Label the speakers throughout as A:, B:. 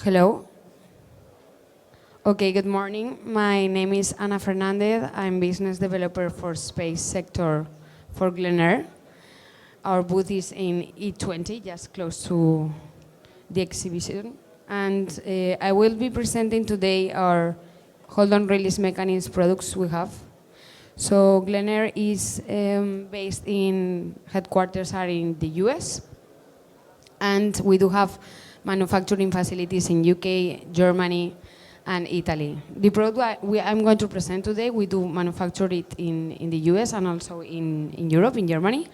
A: Hello. Okay, good morning. My name is Ana Fernández. I'm business developer for space sector for Glenair. Our booth is in E20, just close to the exhibition. And I will be presenting today our hold-on release mechanism products we have. So Glenair is based in, headquarters are in the US. And we do have manufacturing facilities in UK, Germany, and Italy. The product I'm going to present today, we do manufacture it in the US and also in Europe, in Germany.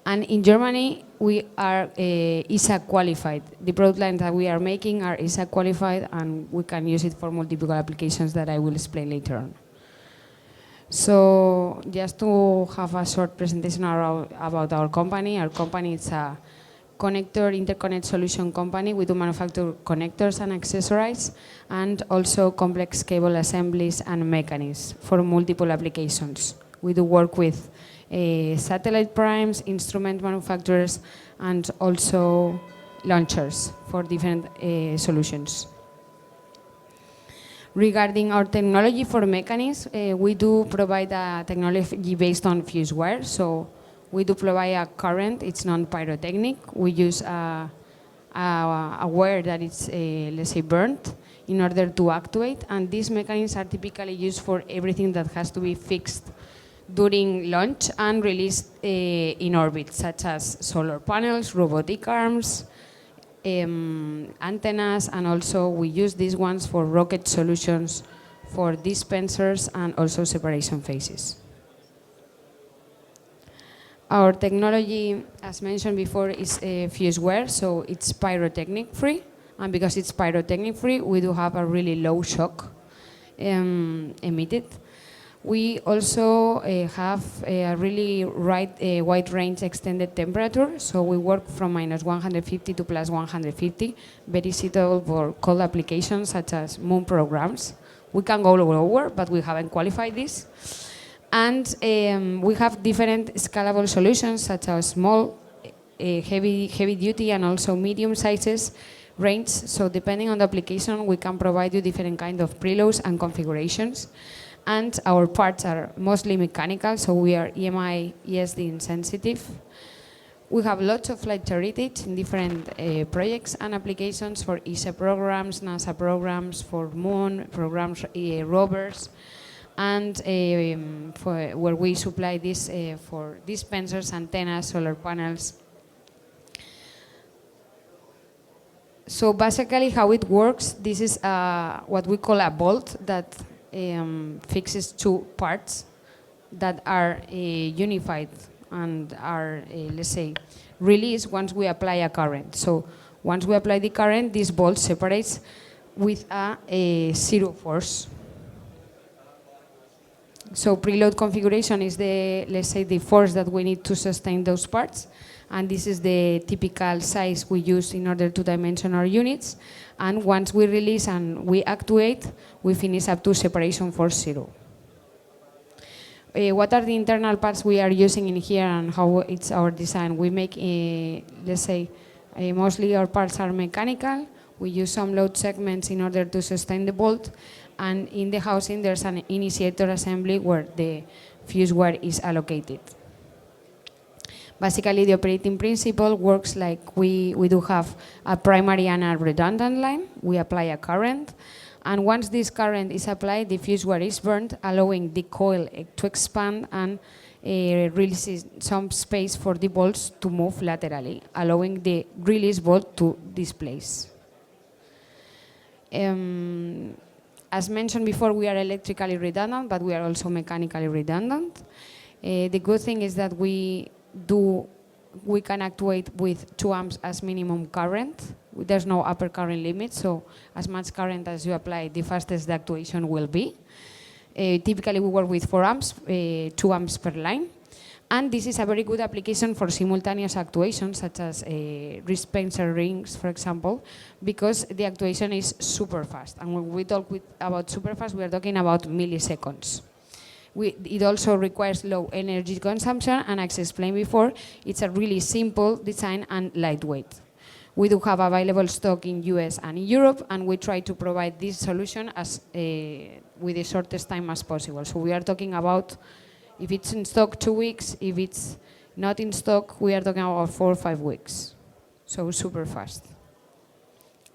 A: And in Germany, we are ISA qualified. The product lines that we are making are ISA qualified, and we can use it for multiple applications that I will explain later on. So just to have a short presentation about our company is a connector interconnect solution company. We do manufacture connectors and accessories, and also complex cable assemblies and mechanisms for multiple applications. We do work with satellite primes, instrument manufacturers, and also launchers for different solutions. Regarding our technology for mechanisms, we do provide a technology based on fuse wire. So we do provide a current, it's non-pyrotechnic. We use a wire that is, let's say, burnt in order to actuate. And these mechanisms are typically used for everything that has to be fixed during launch and released in orbit, such as solar panels, robotic arms, antennas, and also we use these ones for rocket solutions for dispensers and also separation phases. Our technology, as mentioned before, is fuse wire, so it's pyrotechnic free. And because it's pyrotechnic free, we do have a really low shock emitted. We also have a really wide range extended temperature, so we work from -150 to +150, very suitable for cold applications such as moon programs. We can go lower, but we haven't qualified this. And we have different scalable solutions such as small, heavy duty, and also medium sizes range. So depending on the application, we can provide you different kind of preloads and configurations. And our parts are mostly mechanical, so we are EMI, ESD insensitive. We have lots of flight heritage in different projects and applications for ESA programs, NASA programs, for moon programs, rovers, and where we supply this for dispensers, antennas, solar panels. So basically how it works, this is what we call a bolt that fixes two parts that are unified and are, let's say, released once we apply a current. So once we apply the current, this bolt separates with a zero force. So preload configuration is the, let's say, the force that we need to sustain those parts. And this is the typical size we use in order to dimension our units. And once we release and we actuate, we finish up to separation force 0. What are the internal parts we are using in here and how it's our design? We make, let's say, mostly our parts are mechanical. We use some load segments in order to sustain the bolt. And in the housing, there's an initiator assembly where the fuse wire is allocated. Basically, the operating principle works like we do have a primary and a redundant line. We apply a current. And once this current is applied, the fuse wire is burned, allowing the coil to expand and releases some space for the bolts to move laterally, allowing the release bolt to displace. As mentioned before, we are electrically redundant, but we are also mechanically redundant. The good thing is that we can actuate with 2 amps as minimum current. There's no upper current limit, so as much current as you apply, the fastest the actuation will be. Typically, we work with 4 amps, 2 amps per line. And this is a very good application for simultaneous actuation, such as dispenser rings, for example, because the actuation is super fast. And when we talk about super fast, we are talking about milliseconds. It also requires low energy consumption, and as explained before, it's a really simple design and lightweight. We do have available stock in US and in Europe, and we try to provide this solution as with the shortest time as possible. So we are talking about if it's in stock 2 weeks, if it's not in stock, we are talking about 4 or 5 weeks. So super fast.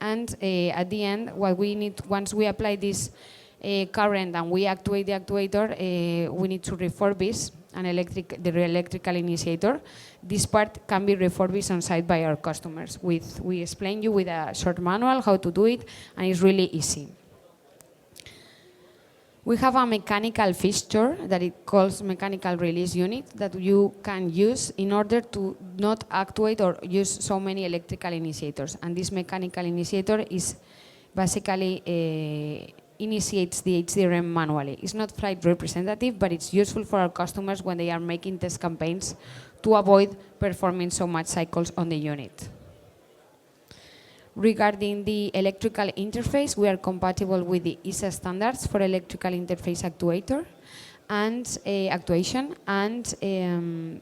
A: And at the end, what we need, once we apply this current and we actuate the actuator, we need to refurbish the electrical initiator. This part can be refurbished on site by our customers. We explain you with a short manual how to do it, and it's really easy. We have a mechanical fixture that it calls mechanical release unit that you can use in order to not actuate or use so many electrical initiators. And this mechanical initiator is basically initiates the HDRM manually. It's not flight representative, but it's useful for our customers when they are making test campaigns to avoid performing so much cycles on the unit. Regarding the electrical interface, we are compatible with the ISA standards for electrical interface actuator and actuation. And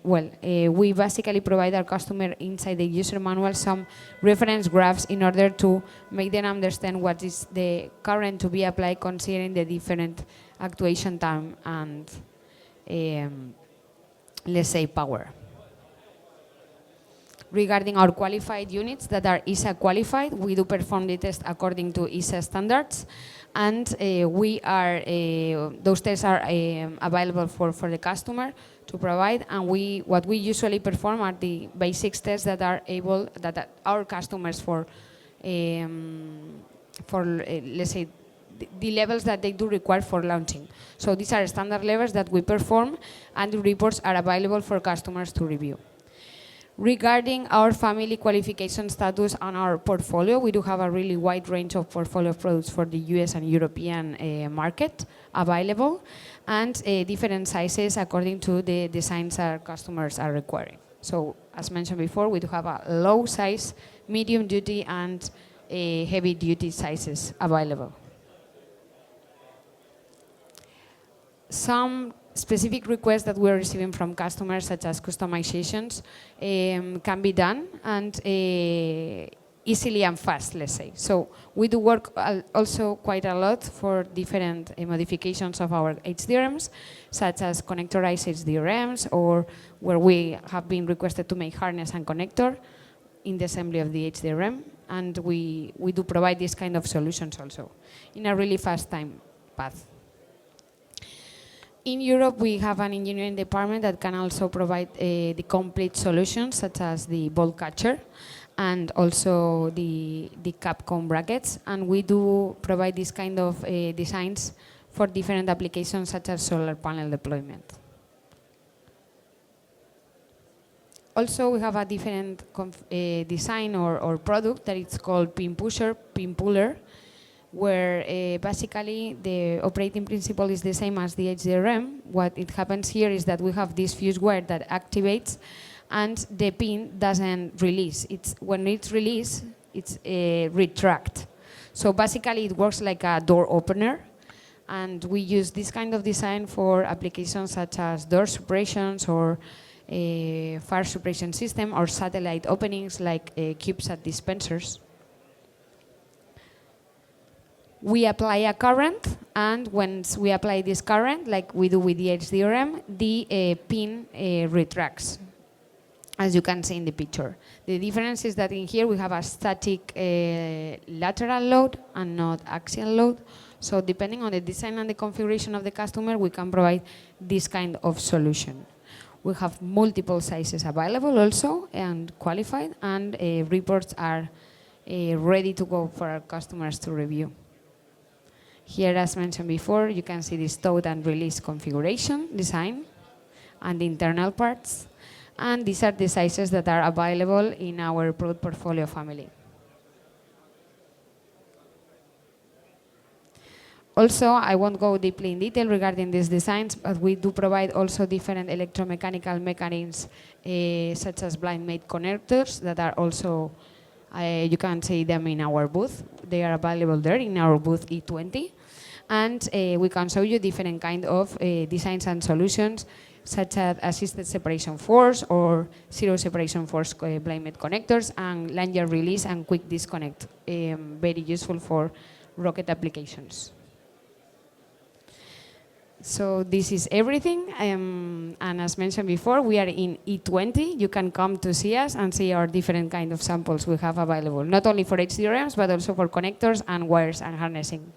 A: we basically provide our customer inside the user manual some reference graphs in order to make them understand what is the current to be applied considering the different actuation time and, let's say, power. Regarding our qualified units that are ISA qualified, we do perform the test according to ISA standards, and those tests are available for the customer to provide. And what we usually perform are the basics tests that are that our customers let's say the levels that they do require for launching. So these are standard levels that we perform, and the reports are available for customers to review. Regarding our family qualification status on our portfolio, we do have a really wide range of portfolio products for the US and European market available, and different sizes according to the designs our customers are requiring. So, as mentioned before, we do have a low size, medium duty, and heavy duty sizes available. Some specific requests that we're receiving from customers, such as customizations, can be done and easily and fast, let's say. So we do work also quite a lot for different modifications of our HDRMs, such as connectorized HDRMs, or where we have been requested to make harness and connector in the assembly of the HDRM, and we do provide this kind of solutions also in a really fast time path. In Europe, we have an engineering department that can also provide the complete solutions, such as the bolt catcher and also the cap cone brackets. And we do provide this kind of designs for different applications, such as solar panel deployment. Also, we have a different design or product that it's called pin pusher, pin puller, where basically the operating principle is the same as the HDRM. What it happens here is that we have this fuse wire that activates, and the pin doesn't release. When it's released, it's retract. So basically it works like a door opener, and we use this kind of design for applications such as door suppressions or fire suppression system or satellite openings like CubeSat dispensers. We apply a current, and once we apply this current, like we do with the HDRM, the pin retracts, as you can see in the picture. The difference is that in here we have a static lateral load and not axial load. So depending on the design and the configuration of the customer, we can provide this kind of solution. We have multiple sizes available also and qualified, and reports are ready to go for our customers to review. Here, as mentioned before, you can see the stowed and release configuration, design, and the internal parts. And these are the sizes that are available in our product portfolio family. Also, I won't go deeply in detail regarding these designs, but we do provide also different electromechanical mechanisms, such as blind mate connectors that are also, you can see them in our booth. They are available there in our booth E20. And we can show you different kind of designs and solutions, such as assisted separation force or zero separation force blind connectors, and lanyard release and quick disconnect, very useful for rocket applications. So this is everything, and as mentioned before, we are in E20. You can come to see us and see our different kind of samples we have available, not only for HDRMs, but also for connectors and wires and harnessing.